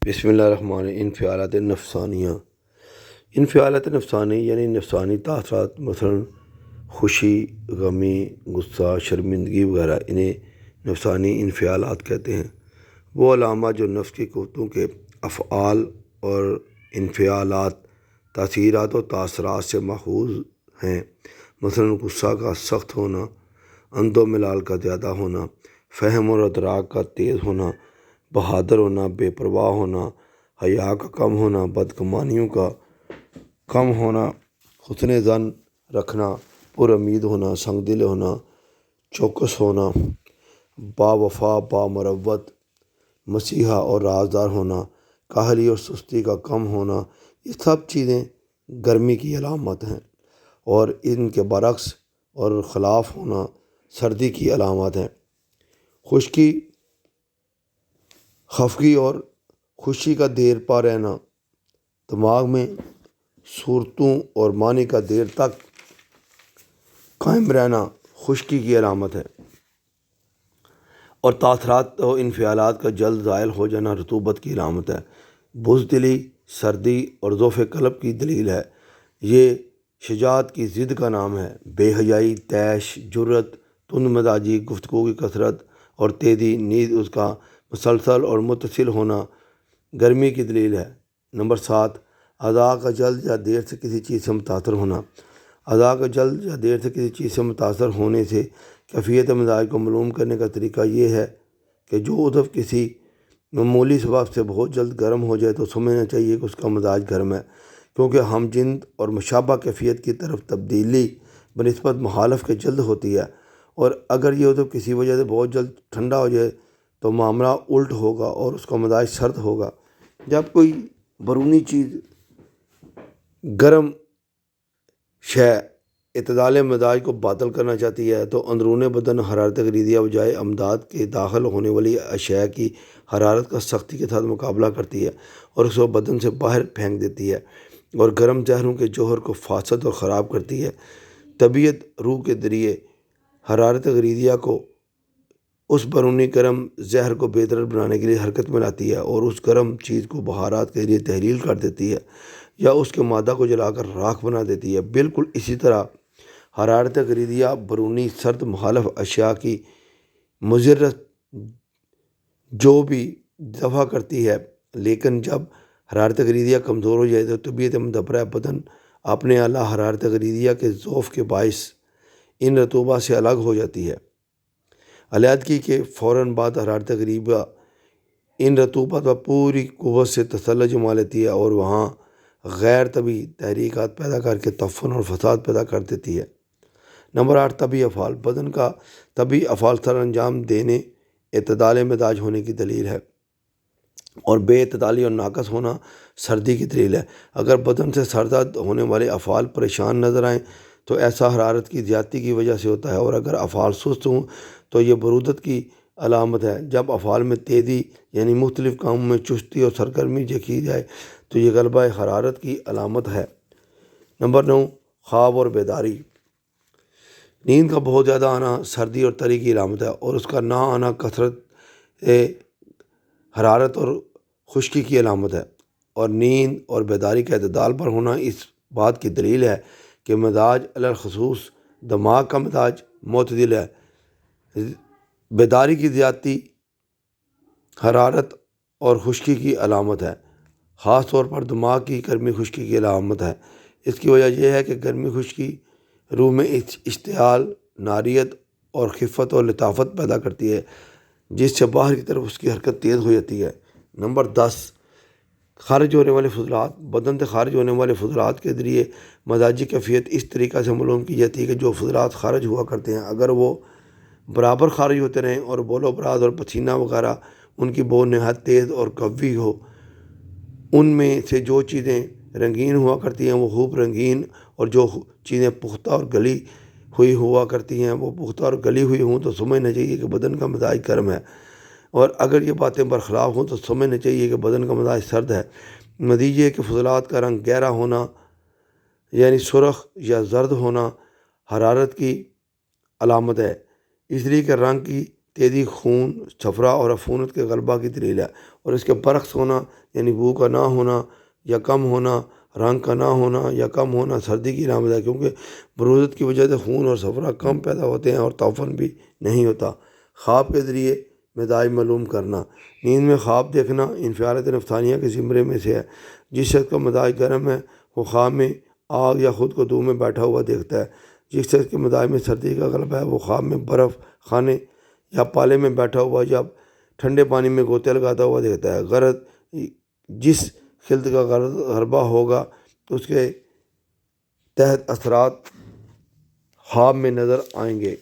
بسم اللہ الرحمن الرحیم۔ انفعالات نفسانیہ۔ انفعالات نفسانی یعنی نفسانی تاثرات، مثلا خوشی، غمی، غصہ، شرمندگی وغیرہ، انہیں نفسانی انفعالات کہتے ہیں۔ وہ علامات جو نفس کی قوتوں کے افعال اور انفعالات، تاثیرات و تاثرات سے ماخوذ ہیں، مثلا غصہ کا سخت ہونا، اندھ و ملال کا زیادہ ہونا، فہم اور ادراک کا تیز ہونا، بہادر ہونا، بے پرواہ ہونا، حیا کا کم ہونا، بدگمانیوں کا کم ہونا، حسن ظن رکھنا، پر امید ہونا، سنگ دل ہونا، چوکس ہونا، با وفا، با مروت، مسیحا اور رازدار ہونا، کاہلی اور سستی کا کم ہونا، یہ سب چیزیں گرمی کی علامت ہیں، اور ان کے برعکس اور خلاف ہونا سردی کی علامات ہیں۔ خشکی، خفگی اور خوشی کا دیر پا رہنا، دماغ میں صورتوں اور معنی کا دیر تک قائم رہنا خشکی کی علامت ہے، اور تاثرات و انفعالات کا جلد زائل ہو جانا رطوبت کی علامت ہے۔ بزدلی، سردی اور ضعف قلب کی دلیل ہے۔ یہ شجاعت کی ضد کا نام ہے۔ بے حیائی، طیش، جرأت، تند مزاجی، گفتگو کی کثرت اور تیزی، نیز اس کا مسلسل اور متصل ہونا گرمی کی دلیل ہے۔ نمبر 7، اعضاء کا جلد یا دیر سے کسی چیز سے متاثر ہونا۔ اعضاء کا جلد یا دیر سے کسی چیز سے متاثر ہونے سے کیفیت مزاج کو معلوم کرنے کا طریقہ یہ ہے کہ جو عضو کسی معمولی سبب سے بہت جلد گرم ہو جائے تو سمجھنا چاہیے کہ اس کا مزاج گرم ہے، کیونکہ ہم جنس اور مشابہ کیفیت کی طرف تبدیلی بنسبت مخالف کے جلد ہوتی ہے، اور اگر یہ عضو کسی وجہ سے بہت جلد ٹھنڈا ہو جائے تو معاملہ الٹ ہوگا اور اس کا مزاج سرد ہوگا۔ جب کوئی بیرونی چیز گرم شے اعتدال مزاج کو باطل کرنا چاہتی ہے تو اندرون بدن حرارت غریزیہ بجائے امداد کے داخل ہونے والی اشیاء کی حرارت کا سختی کے ساتھ مقابلہ کرتی ہے اور اس کو بدن سے باہر پھینک دیتی ہے، اور گرم زہروں کے جوہر کو فاسد اور خراب کرتی ہے۔ طبیعت روح کے ذریعے حرارت غریزیہ کو اس بیرونی گرم زہر کو بہتر بنانے کے لیے حرکت میں لاتی ہے اور اس گرم چیز کو بخارات کے ذریعے تحلیل کر دیتی ہے یا اس کے مادہ کو جلا کر راکھ بنا دیتی ہے۔ بالکل اسی طرح حرارت غریزیہ بیرونی سرد مخالف اشیاء کی مضرت جو بھی دفع کرتی ہے، لیکن جب حرارت غریزیہ کمزور ہو جائے تو طبیعت مدبرہ بدن اپنے اعلیٰ حرارت غریزیہ کے ضعف کے باعث ان رطوبات سے الگ ہو جاتی ہے۔ علیحدگی کے فوراً بعد حرارت غریزیہ ان رطوبات پر پوری قوت سے تسلط جما لیتی ہے اور وہاں غیر طبعی تحریکات پیدا کر کے تعفن اور فساد پیدا کر دیتی ہے۔ نمبر 8، طبعی افعال۔ بدن کا طبعی افعال سر انجام دینے اعتدال مزاج ہونے کی دلیل ہے، اور بے اعتدالی اور ناقص ہونا سردی کی دلیل ہے۔ اگر بدن سے سرد ہونے والے افعال پریشان نظر آئیں تو ایسا حرارت کی زیادتی کی وجہ سے ہوتا ہے، اور اگر افعال سست ہوں تو یہ برودت کی علامت ہے۔ جب افعال میں تیزی یعنی مختلف کاموں میں چستی اور سرگرمی دیکھی جائے تو یہ غلبہ حرارت کی علامت ہے۔ نمبر 9، خواب اور بیداری۔ نیند کا بہت زیادہ آنا سردی اور تری کی علامت ہے، اور اس کا نہ آنا کثرت حرارت اور خشکی کی علامت ہے، اور نیند اور بیداری کا اعتدال پر ہونا اس بات کی دلیل ہے کہ مزاج الخصوص دماغ کا مزاج معتدل ہے۔ بیداری کی زیادتی حرارت اور خشکی کی علامت ہے، خاص طور پر دماغ کی گرمی خشکی کی علامت ہے۔ اس کی وجہ یہ ہے کہ گرمی خشکی روح میں اشتعال، ناریت اور خفت اور لطافت پیدا کرتی ہے، جس سے باہر کی طرف اس کی حرکت تیز ہو جاتی ہے۔ نمبر 10، خارج ہونے والے فضلات۔ بدن سے خارج ہونے والے فضلات کے ذریعے مزاجی کیفیت اس طریقہ سے معلوم کی جاتی ہے کہ جو فضلات خارج ہوا کرتے ہیں اگر وہ برابر خارج ہوتے رہیں اور بول و براز اور پسینہ وغیرہ ان کی بو نہایت تیز اور قوی ہو، ان میں سے جو چیزیں رنگین ہوا کرتی ہیں وہ خوب رنگین، اور جو چیزیں پختہ اور گلی ہوئی ہوا کرتی ہیں وہ پختہ اور گلی ہوئی ہوں تو سمجھنا چاہیے کہ بدن کا مزاج گرم ہے، اور اگر یہ باتیں برخلاف ہوں تو سمجھنا چاہیے کہ بدن کا مزاج سرد ہے۔ نتیجہ کہ فضلات کا رنگ گہرا ہونا یعنی سرخ یا زرد ہونا حرارت کی علامت ہے، اس لیے کہ رنگ کی تیزی خون چھفرا اور عفونت کے غلبہ کی دلیل ہے، اور اس کے برعکس ہونا یعنی بو کا نہ ہونا یا کم ہونا، رنگ کا نہ ہونا یا کم ہونا سردی کی علامت ہے، کیونکہ برودت کی وجہ سے خون اور صفرا کم پیدا ہوتے ہیں اور تعفن بھی نہیں ہوتا۔ خواب کے ذریعے مزاج معلوم کرنا، نیند میں خواب دیکھنا انفعالات نفسانیہ کے زمرے میں سے ہے۔ جس شخص کا مزاج گرم ہے وہ خواب میں آگ یا خود کو دو میں بیٹھا ہوا دیکھتا ہے۔ جس شخص کے مزاج میں سردی کا غلبہ ہے وہ خواب میں برف خانے یا پالے میں بیٹھا ہوا یا ٹھنڈے پانی میں گوتے لگاتا ہوا دیکھتا ہے۔ غرض جس خلط کا غلبہ ہوگا اس کے تحت اثرات خواب میں نظر آئیں گے۔